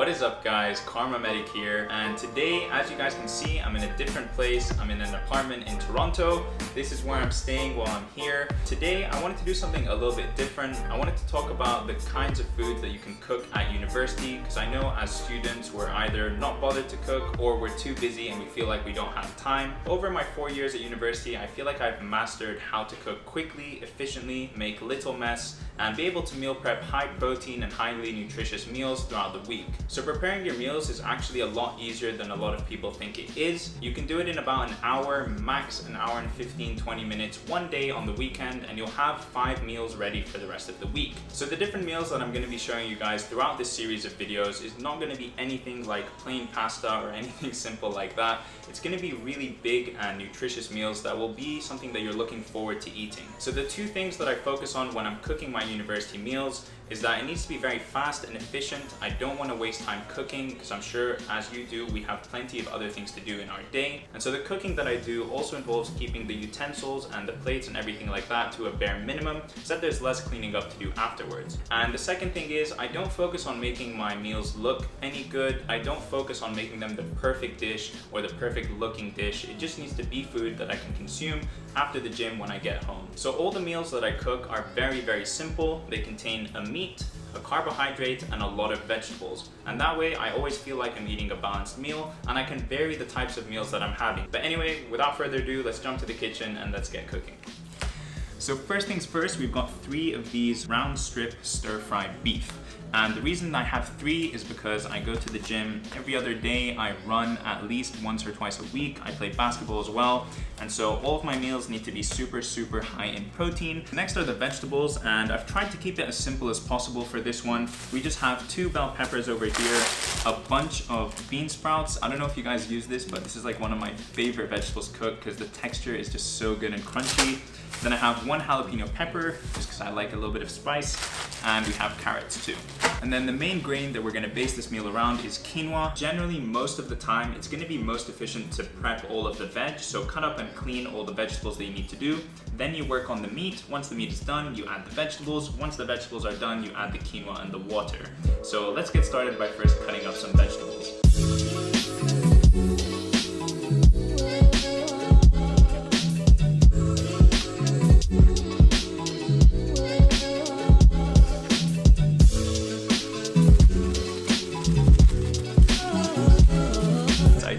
What is up guys, Karma Medic here, and today as you guys can see I'm in a different place. I'm in an apartment in Toronto. This is where I'm staying while I'm here. Today I wanted to do something a little bit different. I wanted to talk about the kinds of foods that you can cook at university, because I know as students we're either not bothered to cook or we're too busy and we feel like we don't have time. Over my 4 years at university I feel like I've mastered how to cook quickly, efficiently, make little mess, and be able to meal prep high protein and highly nutritious meals throughout the week. So preparing your meals is actually a lot easier than a lot of people think it is. You can do it in about an hour, max an hour and 15-20 minutes one day on the weekend, and you'll have 5 meals ready for the rest of the week. So the different meals that I'm going to be showing you guys throughout this series of videos is not going to be anything like plain pasta or anything simple like that. It's going to be really big and nutritious meals that will be something that you're looking forward to eating. So the two things that I focus on when I'm cooking my university meals is that it needs to be very fast and efficient. I don't want to waste time cooking, because I'm sure as you do, we have plenty of other things to do in our day. And so the cooking that I do also involves keeping the utensils and the plates and everything like that to a bare minimum, so that there's less cleaning up to do afterwards. And the second thing is, I don't focus on making my meals look any good. I don't focus on making them the perfect dish or the perfect looking dish. It just needs to be food that I can consume after the gym when I get home. So all the meals that I cook are very, very simple. They contain a meat, a carbohydrate, and a lot of vegetables. And that way I always feel like I'm eating a balanced meal, and I can vary the types of meals that I'm having. But anyway, without further ado, let's jump to the kitchen and let's get cooking. So first things first, we've got 3 of these round strip stir-fried beef. And the reason I have 3 is because I go to the gym every other day. I run at least once or twice a week. I play basketball as well. And so all of my meals need to be super, super high in protein. Next are the vegetables, and I've tried to keep it as simple as possible for this one. We just have 2 bell peppers over here, a bunch of bean sprouts. I don't know if you guys use this, but this is like one of my favorite vegetables cooked because the texture is just so good and crunchy. Then I have 1 jalapeno pepper, just because I like a little bit of spice, and we have carrots too. And then the main grain that we're gonna base this meal around is quinoa. Generally, most of the time, it's gonna be most efficient to prep all of the veg, so cut up and clean all the vegetables that you need to do. Then you work on the meat. Once the meat is done, you add the vegetables. Once the vegetables are done, you add the quinoa and the water. So let's get started by first cutting up some vegetables.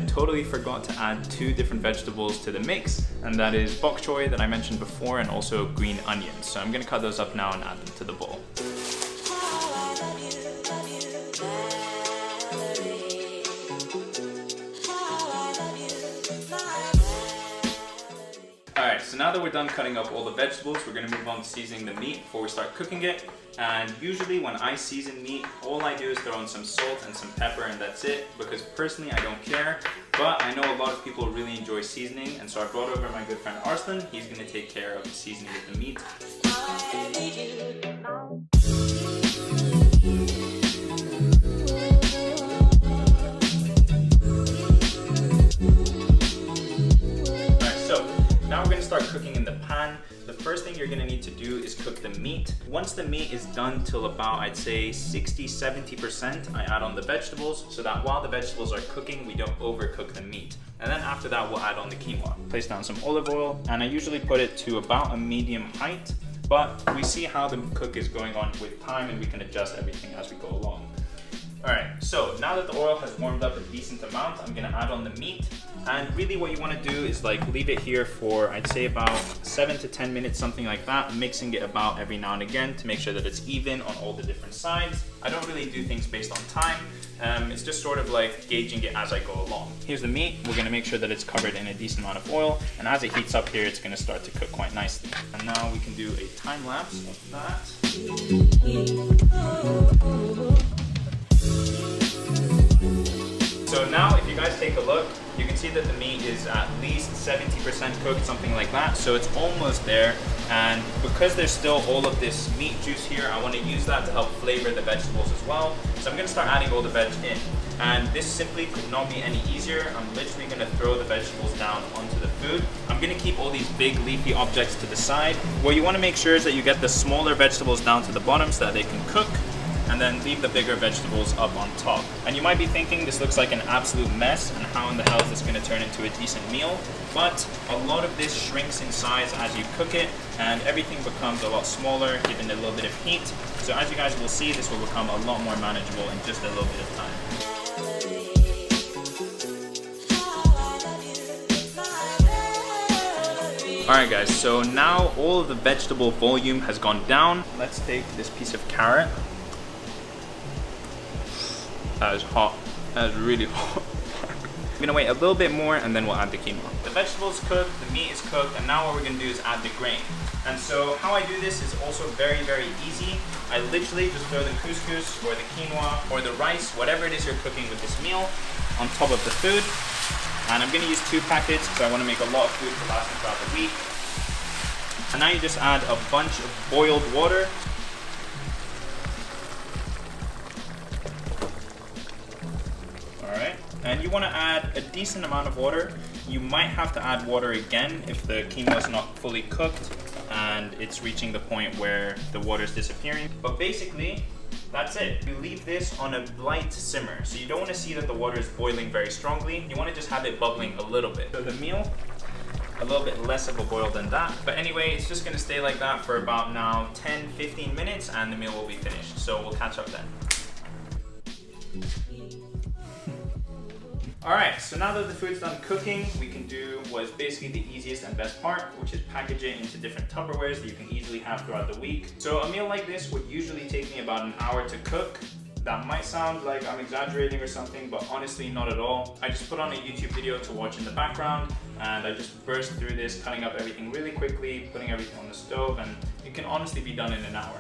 Totally forgot to add 2 different vegetables to the mix, and that is bok choy that I mentioned before, and also green onions. So I'm gonna cut those up now and add them to the bowl. Alright, so now that we're done cutting up all the vegetables, we're going to move on to seasoning the meat before we start cooking it. And usually when I season meat, all I do is throw in some salt and some pepper, and that's it, because personally I don't care. But I know a lot of people really enjoy seasoning, and so I brought over my good friend Arslan. He's going to take care of the seasoning of the meat. Now we're going to start cooking in the pan. The first thing you're going to need to do is cook the meat. Once the meat is done till about, I'd say 60-70%, I add on the vegetables, so that while the vegetables are cooking, we don't overcook the meat. And then after that, we'll add on the quinoa. Place down some olive oil, and I usually put it to about a medium height, but we see how the cook is going on with time, and we can adjust everything as we go along. Alright, so now that the oil has warmed up a decent amount, I'm going to add on the meat. And really what you want to do is like leave it here for, I'd say, about 7 to 10 minutes, something like that, mixing it about every now and again to make sure that it's even on all the different sides. I don't really do things based on time. It's just sort of like gauging it as I go along. Here's the meat. We're going to make sure that it's covered in a decent amount of oil, and as it heats up here, it's going to start to cook quite nicely. And now we can do a time lapse of that. So now if you guys take a look, you can see that the meat is at least 70% cooked, something like that. So it's almost there. And because there's still all of this meat juice here, I want to use that to help flavor the vegetables as well. So I'm going to start adding all the veg in. And this simply could not be any easier. I'm literally going to throw the vegetables down onto the food. I'm going to keep all these big leafy objects to the side. What you want to make sure is that you get the smaller vegetables down to the bottom so that they can cook. and then leave the bigger vegetables up on top. And you might be thinking this looks like an absolute mess and how in the hell is this going to turn into a decent meal? But a lot of this shrinks in size as you cook it, and everything becomes a lot smaller given a little bit of heat. So as you guys will see, this will become a lot more manageable in just a little bit of time. Alright guys, so now all of the vegetable volume has gone down. Let's take this piece of carrot. That is hot. That is really hot. I'm gonna wait a little bit more and then we'll add the quinoa. The vegetables cooked, the meat is cooked, and now what we're gonna do is add the grain. And so how I do this is also very, very easy. I literally just throw the couscous or the quinoa or the rice, whatever it is you're cooking with this meal, on top of the food. And I'm gonna use 2 packets because I wanna make a lot of food to last me throughout the week. And now you just add a bunch of boiled water. Alright, and you wanna add a decent amount of water. You might have to add water again if the quinoa is not fully cooked and it's reaching the point where the water is disappearing. But basically, that's it. You leave this on a light simmer. So you don't want to see that the water is boiling very strongly. You want to just have it bubbling a little bit. So the meal, a little bit less of a boil than that. But anyway, it's just going to stay like that for about now 10-15 minutes and the meal will be finished. So we'll catch up then. Alright, so now that the food's done cooking, we can do what is basically the easiest and best part, which is package it into different Tupperwares that you can easily have throughout the week. So a meal like this would usually take me about an hour to cook. That might sound like I'm exaggerating or something, but honestly not at all. I just put on a YouTube video to watch in the background, and I just burst through this, cutting up everything really quickly, putting everything on the stove, and it can honestly be done in an hour.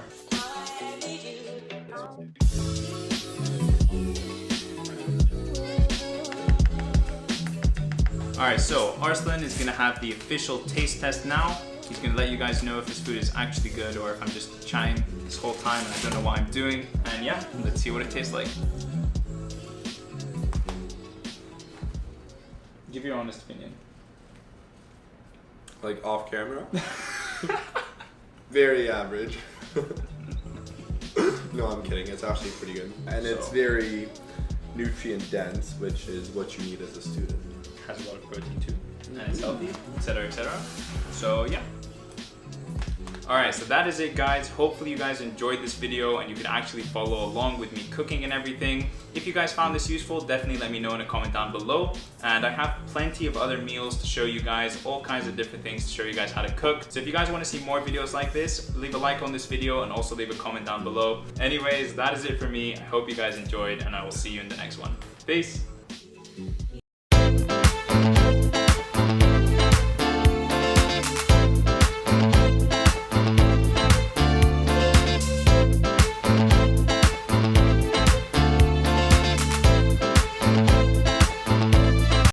Alright, so Arslan is gonna have the official taste test now. He's gonna let you guys know if this food is actually good or if I'm just chatting this whole time and I don't know what I'm doing. And yeah, let's see what it tastes like. Give your honest opinion. Like off camera? Very average. No, I'm kidding. It's actually pretty good. And it's very nutrient dense, which is what you need as a student. Has a lot of protein too, and it's healthy, etc, etc. So yeah. Alright, so that is it guys. Hopefully you guys enjoyed this video and you could actually follow along with me cooking and everything. If you guys found this useful, definitely let me know in a comment down below. And I have plenty of other meals to show you guys, all kinds of different things to show you guys how to cook. So if you guys want to see more videos like this, leave a like on this video and also leave a comment down below. Anyways, that is it for me. I hope you guys enjoyed and I will see you in the next one. Peace!